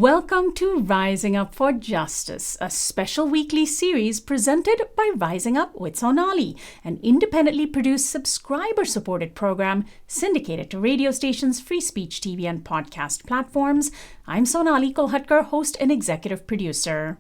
Welcome to Rising Up for Justice, a special weekly series presented by Rising Up with Sonali, an independently produced subscriber-supported program syndicated to radio stations, FreeSpeechTV, and podcast platforms. I'm SonaliKolhatkar, host and executive producer.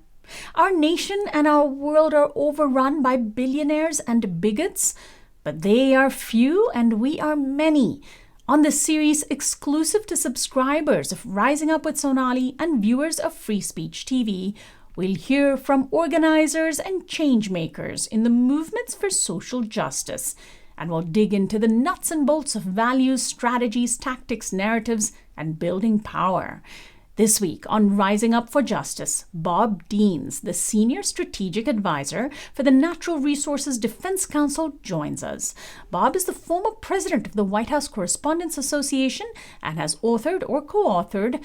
Our nation and our world are overrun by billionaires and bigots, but they are few and we are many. On this series, exclusive to subscribers of Rising Up with Sonali and viewers of Free Speech TV, we'll hear from organizers and change makers in the movements for social justice, and we'll dig into the nuts and bolts of values, strategies, tactics, narratives, and building power. This week on Rising Up for Justice, BobDeans, the Senior Strategic Advisor for the Natural Resources Defense Council, joins us. Bob is the former president of the White House Correspondents Association and has authored or co-authored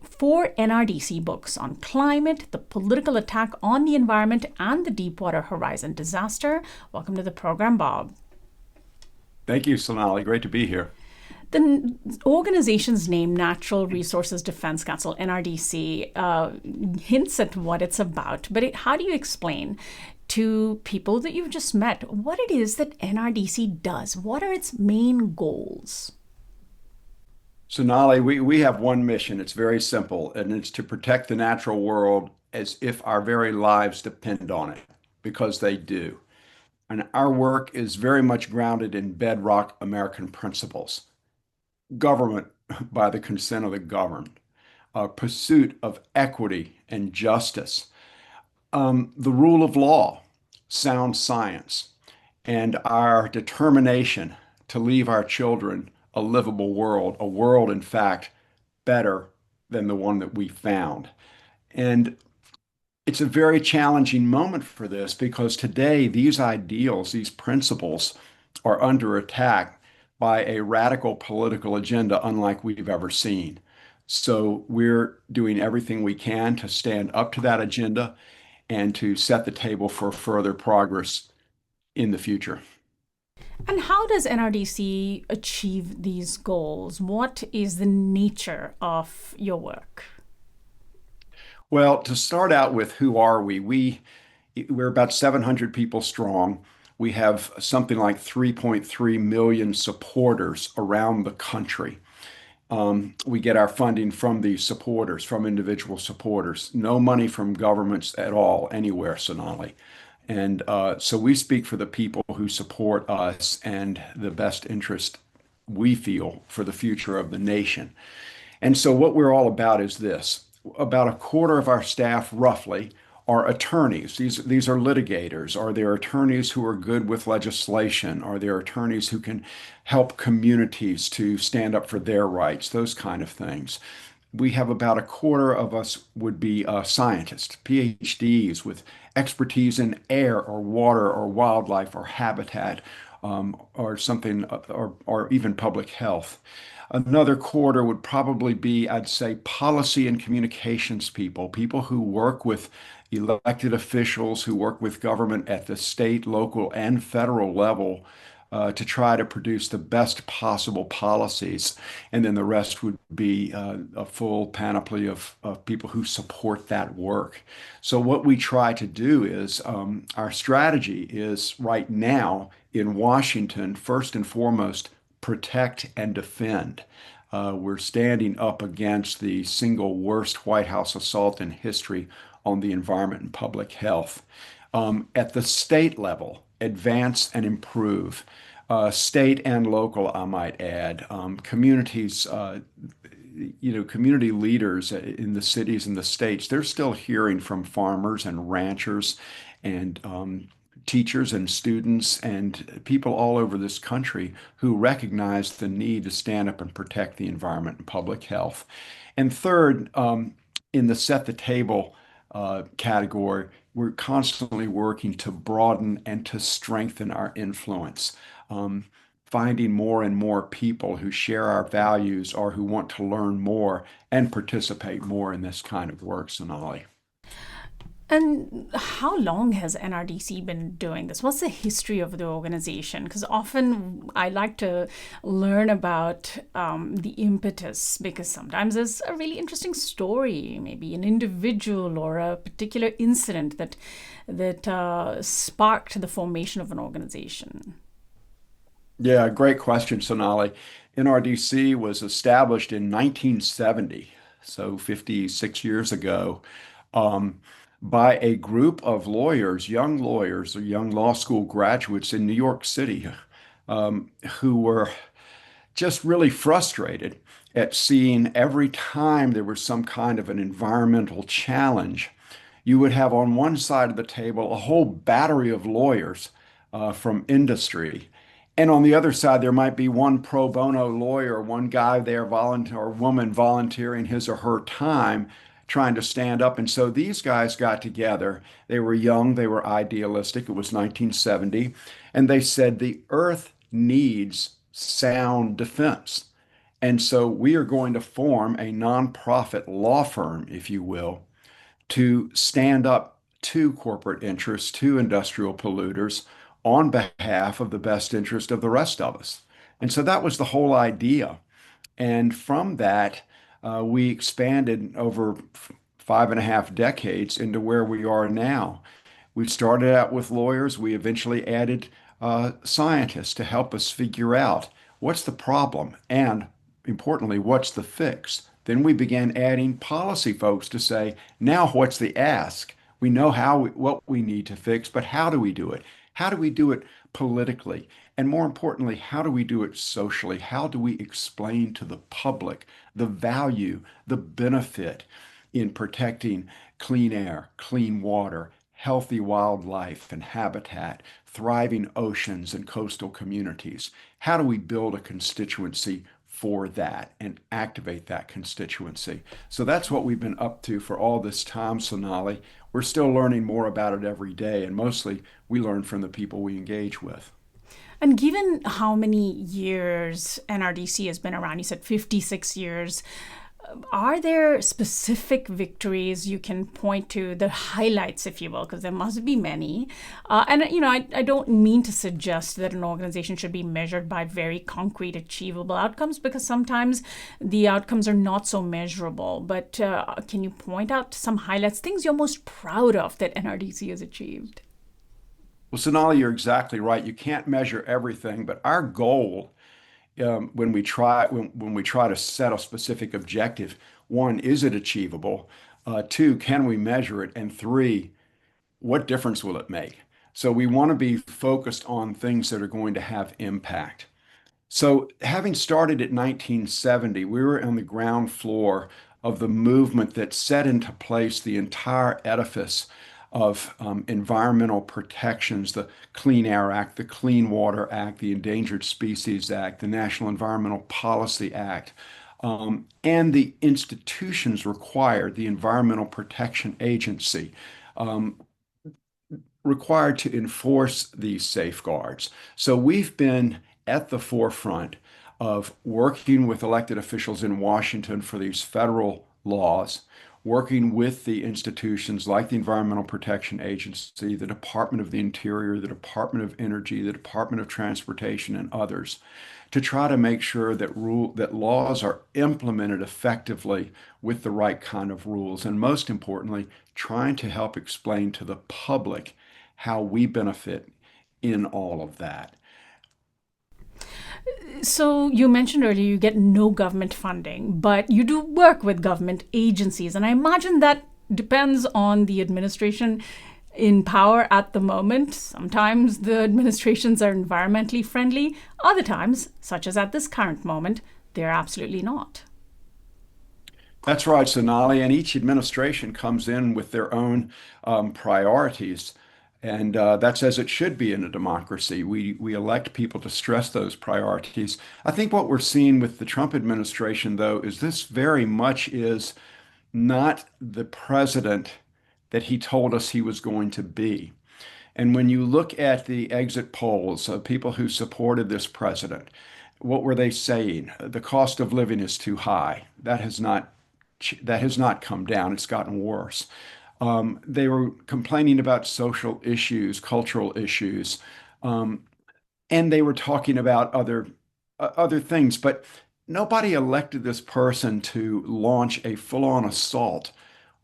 4 NRDC books on climate, the political attack on the environment, and the Deepwater Horizon disaster. Welcome to the program, Bob. Thank you, Sonali. Great to be here. The organization's name, Natural Resources Defense Council, NRDC, hints at what it's about. But how do you explain to people that you've just met what it is that NRDC does? What are its main goals? Sonali, we have one mission. It's very simple, and it's to protect the natural world as if our very lives depend on it, because they do. And our work is very much grounded in bedrock American principles. Government by the consent of the governed, pursuit of equity and justice, the rule of law, sound science, and our determination to leave our children a livable world, a world, in fact, better than the one that we found. And it's a very challenging moment for this because today these ideals, these principles are under attack by a radical political agenda unlike we've ever seen. So we're doing everything we can to stand up to that agenda and to set the table for further progress in the future. And how does NRDC achieve these goals? What is the nature of your work? Well, to start out with, who are we? We're about 700 people strong. We have something like 3.3 million supporters around the country. We get our funding from these supporters, from individual supporters. No money from governments at all, anywhere, Sonali. And so we speak for the people who support us and the best interest we feel for the future of the nation. And so what we're all about is this. About a quarter of our staff, roughly, are attorneys. These are litigators. Are there attorneys who are good with legislation? Are there attorneys who can help communities to stand up for their rights? Those kind of things. We have about a quarter of us would be scientists, PhDs with expertise in air or water or wildlife or habitat or something, or even public health. Another quarter would probably be, I'd say, policy and communications people who work with elected officials, who work with government at the state, local, and federal level to try to produce the best possible policies. And then the rest would be a full panoply of people who support that work. So what we try to do is, our strategy is right now in Washington, first and foremost, protect and defend. We're standing up against the single worst White House assault in history on the environment and public health. At the state level, advance and improve. State and local, I might add. Communities, community leaders in the cities and the states, they're still hearing from farmers and ranchers and teachers and students and people all over this country who recognize the need to stand up and protect the environment and public health. And third, in the set the table category, we're constantly working to broaden and to strengthen our influence, finding more and more people who share our values or who want to learn more and participate more in this kind of work, Sonali. And how long has NRDC been doing this? What's the history of the organization? Because often I like to learn about the impetus, because sometimes there's a really interesting story, maybe an individual or a particular incident that sparked the formation of an organization. Yeah, great question, Sonali. NRDC was established in 1970, so 56 years ago, um, by a group of lawyers or young law school graduates in New York City, who were just really frustrated at seeing every time there was some kind of an environmental challenge, you would have on one side of the table a whole battery of lawyers from industry. And on the other side, there might be one pro bono lawyer, one guy there volunteer or woman volunteering his or her time trying to stand up. And so these guys got together. They were young, they were idealistic. It was 1970. And they said the earth needs sound defense. And so we are going to form a nonprofit law firm, if you will, to stand up to corporate interests, to industrial polluters on behalf of the best interest of the rest of us. And so that was the whole idea. And from that, we expanded over 5.5 decades into where we are now. We started out with lawyers. We eventually added scientists to help us figure out what's the problem and, importantly, what's the fix. Then we began adding policy folks to say, now what's the ask? We know what we need to fix, but how do we do it? How do we do it politically? And more importantly, how do we do it socially? How do we explain to the public the value, the benefit in protecting clean air, clean water, healthy wildlife and habitat, thriving oceans and coastal communities? How do we build a constituency for that and activate that constituency? So that's what we've been up to for all this time, Sonali. We're still learning more about it every day, and mostly we learn from the people we engage with. And given how many years NRDC has been around, you said 56 years, are there specific victories you can point to, the highlights, if you will, because there must be many? I don't mean to suggest that an organization should be measured by very concrete, achievable outcomes, because sometimes the outcomes are not so measurable. But can you point out some highlights, things you're most proud of that NRDC has achieved? Well, Sonali, you're exactly right. You can't measure everything, but our goal when we try to set a specific objective, one, is it achievable? Two, can we measure it? And three, what difference will it make? So we want to be focused on things that are going to have impact. So, having started at 1970, we were on the ground floor of the movement that set into place the entire edifice of environmental protections, the Clean Air Act, the Clean Water Act, the Endangered Species Act, the National Environmental Policy Act, and the institutions required, the Environmental Protection Agency, um, required to enforce these safeguards. So we've been at the forefront of working with elected officials in Washington for these federal laws, working with the institutions like the Environmental Protection Agency, the Department of the Interior, the Department of Energy, the Department of Transportation, and others, to try to make sure that laws are implemented effectively with the right kind of rules, and most importantly, trying to help explain to the public how we benefit in all of that. So you mentioned earlier you get no government funding, but you do work with government agencies. And I imagine that depends on the administration in power at the moment. Sometimes the administrations are environmentally friendly. Other times, such as at this current moment, they're absolutely not. That's right, Sonali. And each administration comes in with their own priorities. And that's as it should be in a democracy. We elect people to stress those priorities. I think what we're seeing with the Trump administration, though, is this very much is not the president that he told us he was going to be. And when you look at the exit polls of people who supported this president, what were they saying? The cost of living is too high. That has not come down. It's gotten worse. They were complaining about social issues, cultural issues, um, and they were talking about other things. But nobody elected this person to launch a full-on assault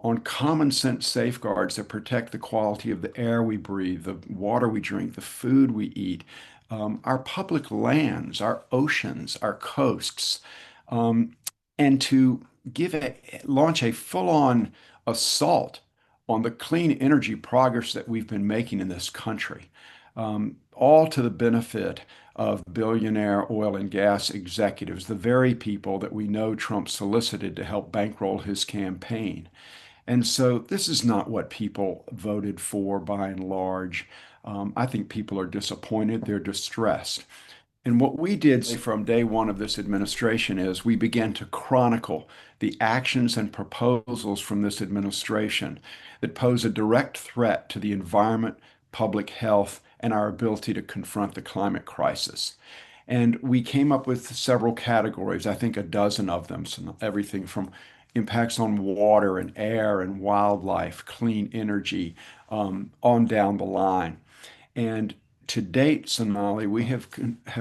on common sense safeguards that protect the quality of the air we breathe, the water we drink, the food we eat, our public lands, our oceans, our coasts, um, and to launch a full-on assault on the clean energy progress that we've been making in this country, all to the benefit of billionaire oil and gas executives, the very people that we know Trump solicited to help bankroll his campaign. And so this is not what people voted for by and large. I think people are disappointed, they're distressed. And what we did from day one of this administration is we began to chronicle the actions and proposals from this administration that pose a direct threat to the environment, public health, and our ability to confront the climate crisis. And we came up with several categories, I think a dozen of them, so everything from impacts on water and air and wildlife, clean energy, on down the line. And to date, Sonali, we have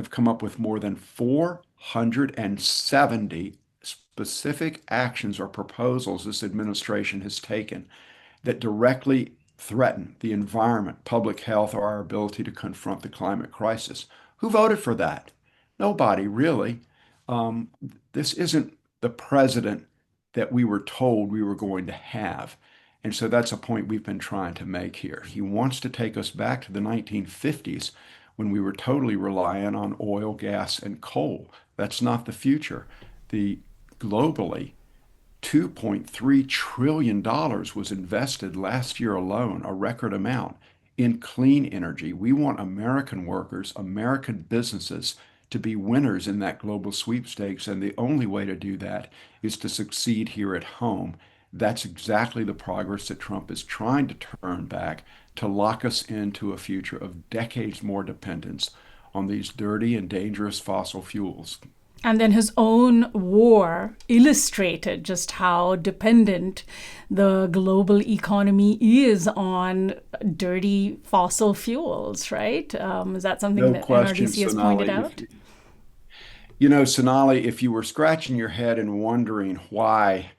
come up with more than 470 specific actions or proposals this administration has taken that directly threaten the environment, public health, or our ability to confront the climate crisis. Who voted for that? Nobody, really. Um, this isn't the president that we were told we were going to have. And so that's a point we've been trying to make here. He wants to take us back to the 1950s when we were totally reliant on oil, gas, and coal. That's not the future. The globally, $2.3 trillion was invested last year alone, a record amount, in clean energy. We want American workers, American businesses to be winners in that global sweepstakes. And the only way to do that is to succeed here at home. That's exactly the progress that Trump is trying to turn back to lock us into a future of decades more dependence on these dirty and dangerous fossil fuels. And then his own war illustrated just how dependent the global economy is on dirty fossil fuels, right? Is that something No that question, NRDC has pointed Sonali. out? Sonali, if you were scratching your head and wondering why,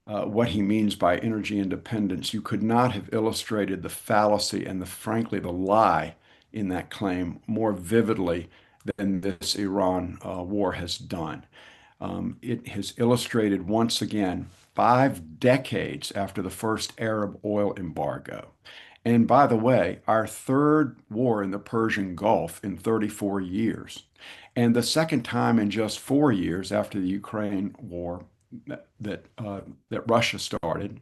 what he means by energy independence, you could not have illustrated the fallacy and frankly, the lie in that claim more vividly than this Iran war has done. It has illustrated once again 5 decades after the first Arab oil embargo. And by the way, our third war in the Persian Gulf in 34 years, and the second time in just 4 years after the Ukraine war that Russia started.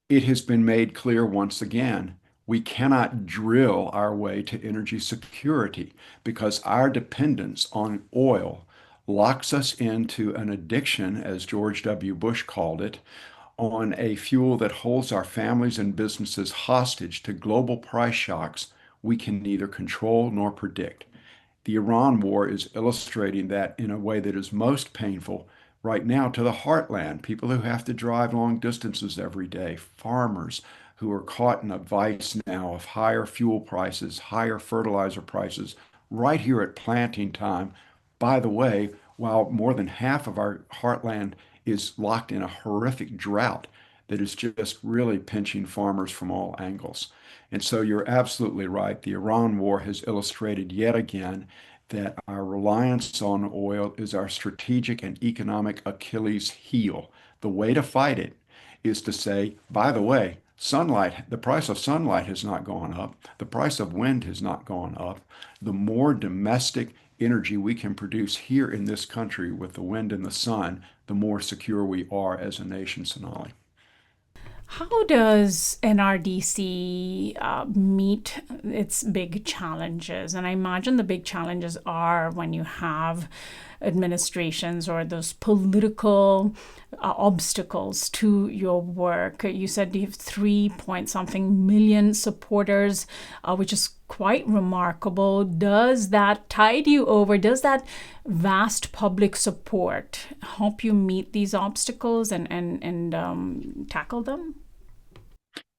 It has been made clear once again we cannot drill our way to energy security because our dependence on oil locks us into an addiction, as George W. Bush called it, on a fuel that holds our families and businesses hostage to global price shocks we can neither control nor predict. The Iran war is illustrating that in a way that is most painful right now to the heartland, people who have to drive long distances every day, farmers who are caught in a vice now of higher fuel prices, higher fertilizer prices, right here at planting time. By the way, while more than half of our heartland is locked in a horrific drought that is just really pinching farmers from all angles. And so you're absolutely right. The Iran war has illustrated yet again that our reliance on oil is our strategic and economic Achilles heel. The way to fight it is to say, by the way, sunlight, the price of sunlight has not gone up. The price of wind has not gone up. The more domestic energy we can produce here in this country with the wind and the sun, the more secure we are as a nation, Sonali. How does NRDC meet its big challenges? And I imagine the big challenges are when you have administrations or those political obstacles to your work. You said you have 3-point-something million supporters, which is quite remarkable. Does that tide you over? Does that vast public support help you meet these obstacles and tackle them?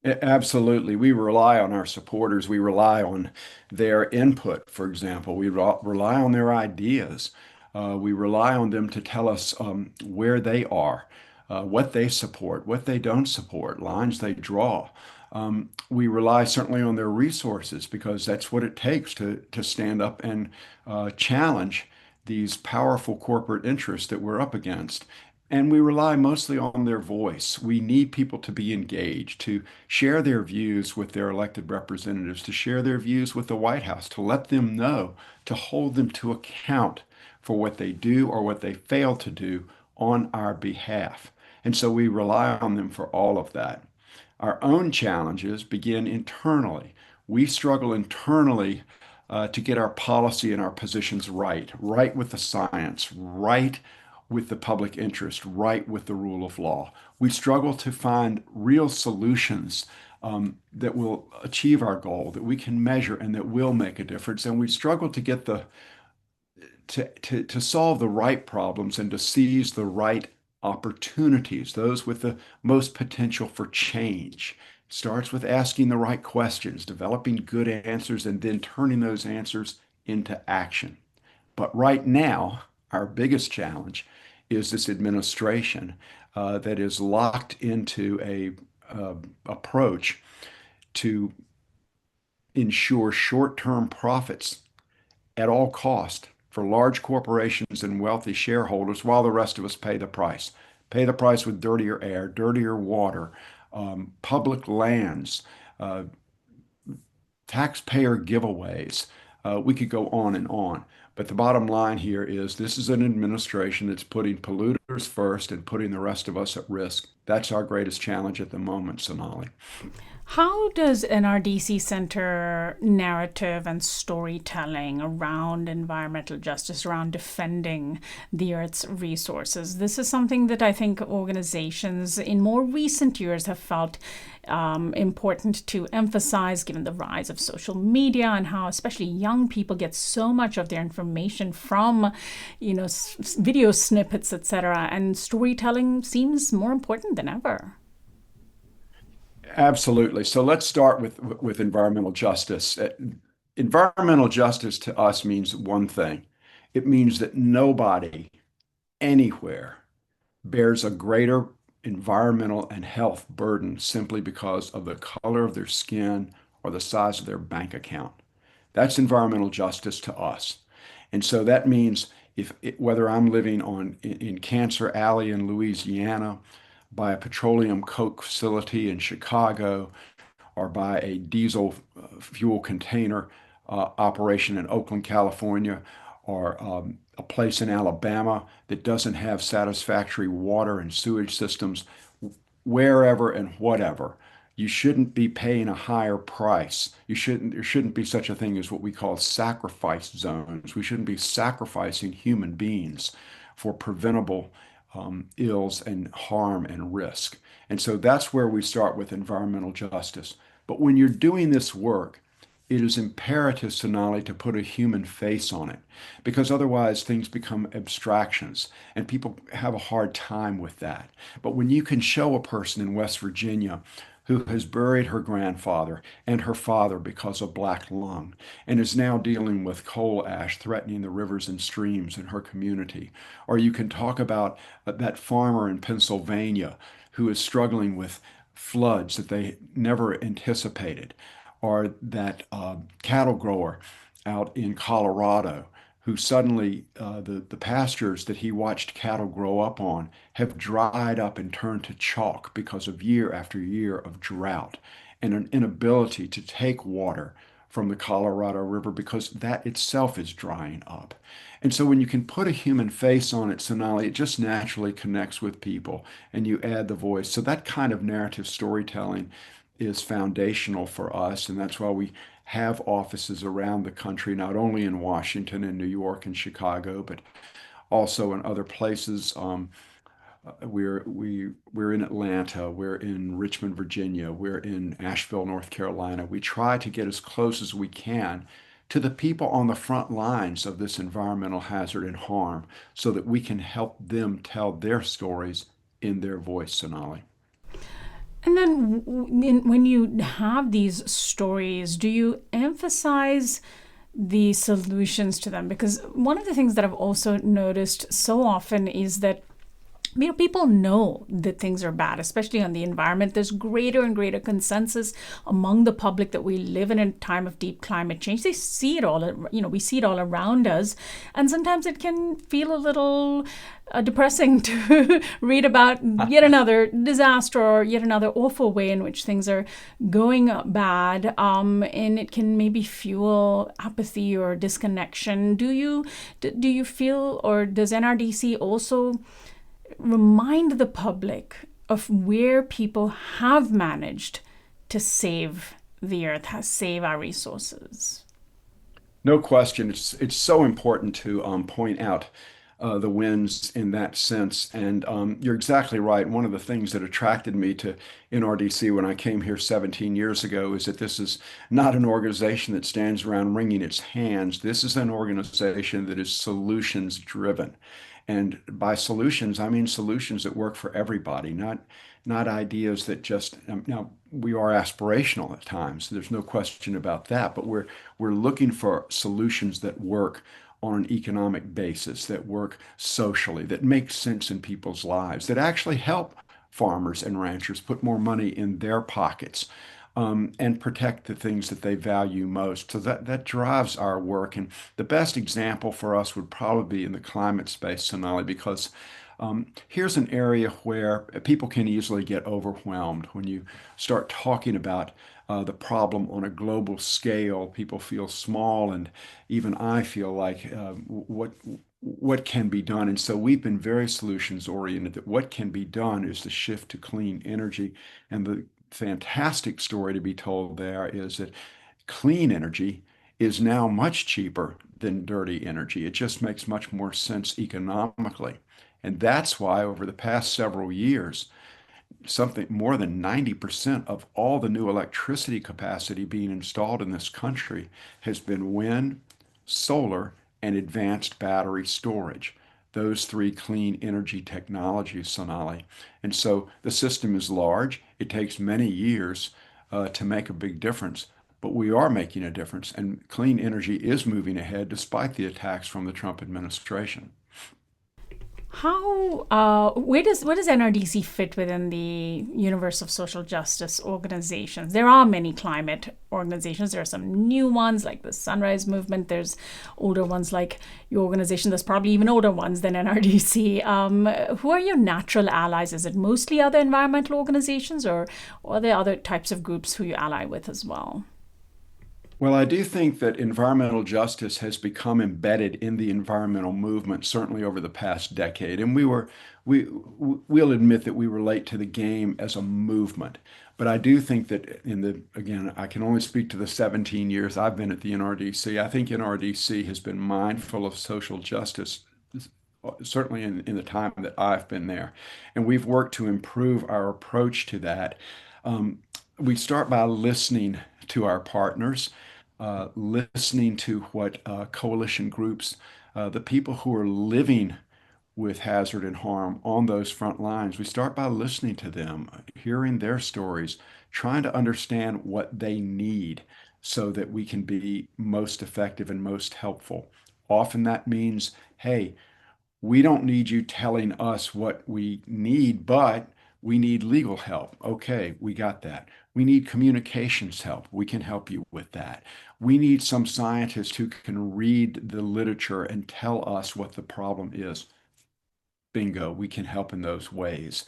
Absolutely. We rely on our supporters. We rely on their input, for example. We rely on their ideas. We rely on them to tell us where they are, what they support, what they don't support, lines they draw. We rely certainly on their resources because that's what it takes to stand up and challenge these powerful corporate interests that we're up against. And we rely mostly on their voice. We need people to be engaged, to share their views with their elected representatives, to share their views with the White House, to let them know, to hold them to account for what they do or what they fail to do on our behalf. And so we rely on them for all of that. Our own challenges begin internally. We struggle internally to get our policy and our positions right, right with the science, right with the public interest, right with the rule of law. We struggle to find real solutions that will achieve our goal, that we can measure and that will make a difference. And we struggle to get to solve the right problems and to seize the right opportunities, those with the most potential for change. It starts with asking the right questions, developing good answers, and then turning those answers into action. But right now, our biggest challenge is this administration that is locked into a approach to ensure short-term profits at all cost for large corporations and wealthy shareholders while the rest of us pay the price. Pay the price with dirtier air, dirtier water, public lands, uh, taxpayer giveaways. We could go on and on. But the bottom line here is this is an administration that's putting polluters first and putting the rest of us at risk. That's our greatest challenge at the moment, Sonali. How does NRDC center narrative and storytelling around environmental justice, around defending the Earth's resources? This is something that I think organizations in more recent years have felt important to emphasize, given the rise of social media and how especially young people get so much of their information from, video snippets, etc. And storytelling seems more important than ever. Absolutely. So let's start with environmental justice. Environmental justice to us means one thing. It means that nobody anywhere bears a greater environmental and health burden simply because of the color of their skin or the size of their bank account. That's environmental justice to us. And so that means whether I'm living in Cancer Alley in Louisiana, by a petroleum coke facility in Chicago, or by a diesel fuel container operation in Oakland, California, or a place in Alabama that doesn't have satisfactory water and sewage systems, wherever and whatever. You shouldn't be paying a higher price. There shouldn't be such a thing as what we call sacrifice zones. We shouldn't be sacrificing human beings for preventable ills and harm and risk. And so that's where we start with environmental justice. But when you're doing this work, it is imperative, Sonali, to put a human face on it because otherwise things become abstractions and people have a hard time with that. But when you can show a person in West Virginia who has buried her grandfather and her father because of black lung and is now dealing with coal ash threatening the rivers and streams in her community. Or you can talk about that farmer in Pennsylvania who is struggling with floods that they never anticipated, or that cattle grower out in Colorado who suddenly the pastures that he watched cattle grow up on have dried up and turned to chalk because of year after year of drought and an inability to take water from the Colorado River because that itself is drying up. And so when you can put a human face on it, Sonali, it just naturally connects with people and you add the voice. So that kind of narrative storytelling is foundational for us. And that's why we have offices around the country, not only in Washington and New York and Chicago, but also in other places. We're in Atlanta, we're in Richmond, Virginia, we're in Asheville, North Carolina. We try to get as close as we can to the people on the front lines of this environmental hazard and harm so that we can help them tell their stories in their voice, Sonali. And then when you have these stories, do you emphasize the solutions to them? Because one of the things that I've also noticed so often is that people know that things are bad, especially on the environment. There's greater and greater consensus among the public that we live in a time of deep climate change. They see it all, we see it all around us. And sometimes it can feel a little depressing to read about yet another disaster or yet another awful way in which things are going bad. And it can maybe fuel apathy or disconnection. Do you feel, or does NRDC also remind the public of where people have managed to save the earth, save our resources? No question. It's so important to point out the wins in that sense. And you're exactly right. One of the things that attracted me to NRDC when I came here 17 years ago is that this is not an organization that stands around wringing its hands. This is an organization that is solutions driven. And by solutions, I mean solutions that work for everybody, not ideas that just now we are aspirational at times. There's no question about that, but we're looking for solutions that work on an economic basis, that work socially, that make sense in people's lives, that actually help farmers and ranchers put more money in their pockets, and protect the things that they value most. So that drives our work. And the best example for us would probably be in the climate space, Sonali, because here's an area where people can easily get overwhelmed when you start talking about the problem on a global scale. People feel small, and even I feel like what can be done. And so we've been very solutions oriented. That what can be done is the shift to clean energy, and the fantastic story to be told there is that clean energy is now much cheaper than dirty energy. It just makes much more sense economically. And that's why over the past several years, something more than 90% of all the new electricity capacity being installed in this country has been wind, solar, and advanced battery storage. Those three clean energy technologies, Sonali. And so the system is large. It takes many years to make a big difference, but we are making a difference. And clean energy is moving ahead despite the attacks from the Trump administration. Where does NRDC fit within the universe of social justice organizations? There are many climate organizations. There are some new ones like the Sunrise Movement. There's older ones like your organization. There's probably even older ones than NRDC. Who are your natural allies? Is it mostly other environmental organizations, or are there other types of groups who you ally with as well? Well, I do think that environmental justice has become embedded in the environmental movement, certainly over the past decade. And we'll admit that we relate to the game as a movement. But I do think that again, I can only speak to the 17 years I've been at the NRDC. I think NRDC has been mindful of social justice, certainly in the time that I've been there. And we've worked to improve our approach to that. We start by listening to our partners, listening to what coalition groups, the people who are living with hazard and harm on those front lines. We start by listening to them, hearing their stories, trying to understand what they need so that we can be most effective and most helpful. Often that means, hey, we don't need you telling us what we need, but we need legal help. Okay, we got that. We need communications help. We can help you with that. We need some scientists who can read the literature and tell us what the problem is. Bingo, we can help in those ways.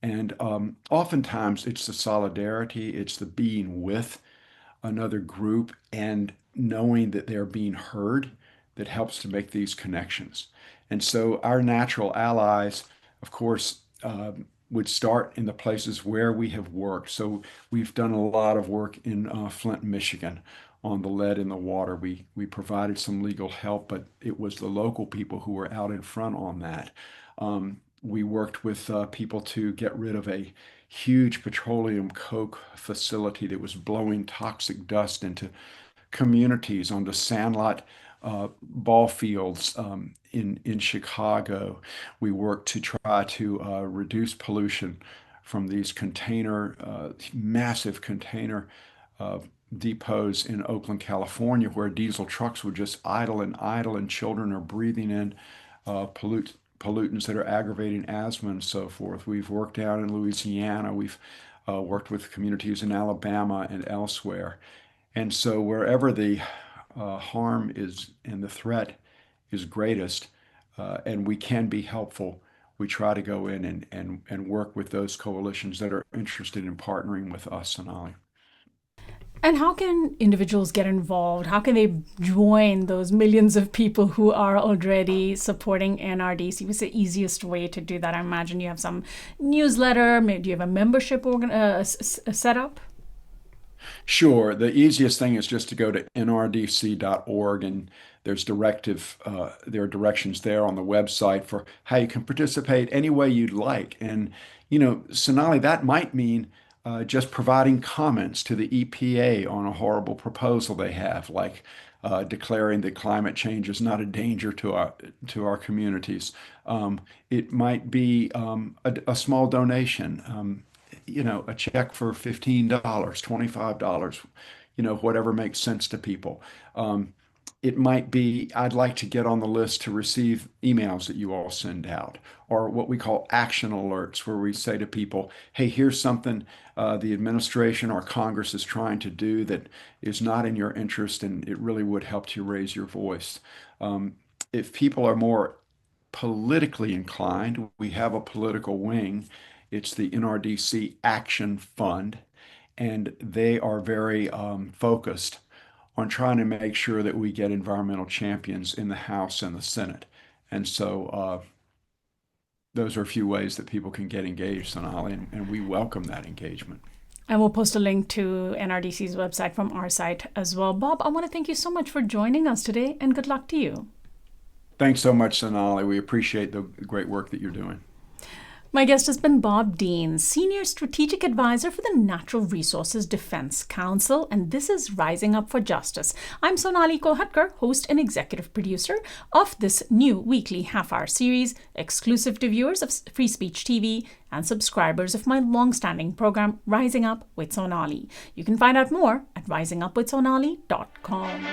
And oftentimes it's the solidarity, it's the being with another group and knowing that they're being heard that helps to make these connections. And so our natural allies, of course, would start in the places where we have worked. So we've done a lot of work in Flint, Michigan on the lead in the water. We provided some legal help, but it was the local people who were out in front on that. We worked with people to get rid of a huge petroleum coke facility that was blowing toxic dust into communities onto sandlot ball fields in Chicago. We worked to try to reduce pollution from these massive container depots in Oakland, California, where diesel trucks would just idle, and children are breathing in pollutants that are aggravating asthma and so forth. We've worked out in Louisiana. We've worked with communities in Alabama and elsewhere. And so wherever the harm is and the threat is greatest, and we can be helpful, we try to go in and work with those coalitions that are interested in partnering with us, Sonali. And how can individuals get involved? How can they join those millions of people who are already supporting NRDC? What's the easiest way to do that? I imagine you have some newsletter. Maybe do you have a membership set up? Sure. The easiest thing is just to go to nrdc.org, and there are directions there on the website for how you can participate any way you'd like. And, Sonali, that might mean just providing comments to the EPA on a horrible proposal they have, like declaring that climate change is not a danger to our communities. It might be a small donation, a check for $15, $25, whatever makes sense to people. It might be, I'd like to get on the list to receive emails that you all send out, or what we call action alerts, where we say to people, hey, here's something the administration or Congress is trying to do that is not in your interest, and it really would help you raise your voice. If people are more politically inclined, we have a political wing. It's the NRDC Action Fund, and they are very focused on trying to make sure that we get environmental champions in the House and the Senate. And so those are a few ways that people can get engaged, Sonali, and we welcome that engagement. And we'll post a link to NRDC's website from our site as well. Bob, I want to thank you so much for joining us today, and good luck to you. Thanks so much, Sonali. We appreciate the great work that you're doing. My guest has been BobDeans, Senior Strategic Advisor for the Natural Resources Defense Council, and this is Rising Up for Justice. I'm SonaliKolhatkar, host and executive producer of this new weekly half-hour series, exclusive to viewers of Free Speech TV and subscribers of my long-standing program, Rising Up with Sonali. You can find out more at risingupwithsonali.com.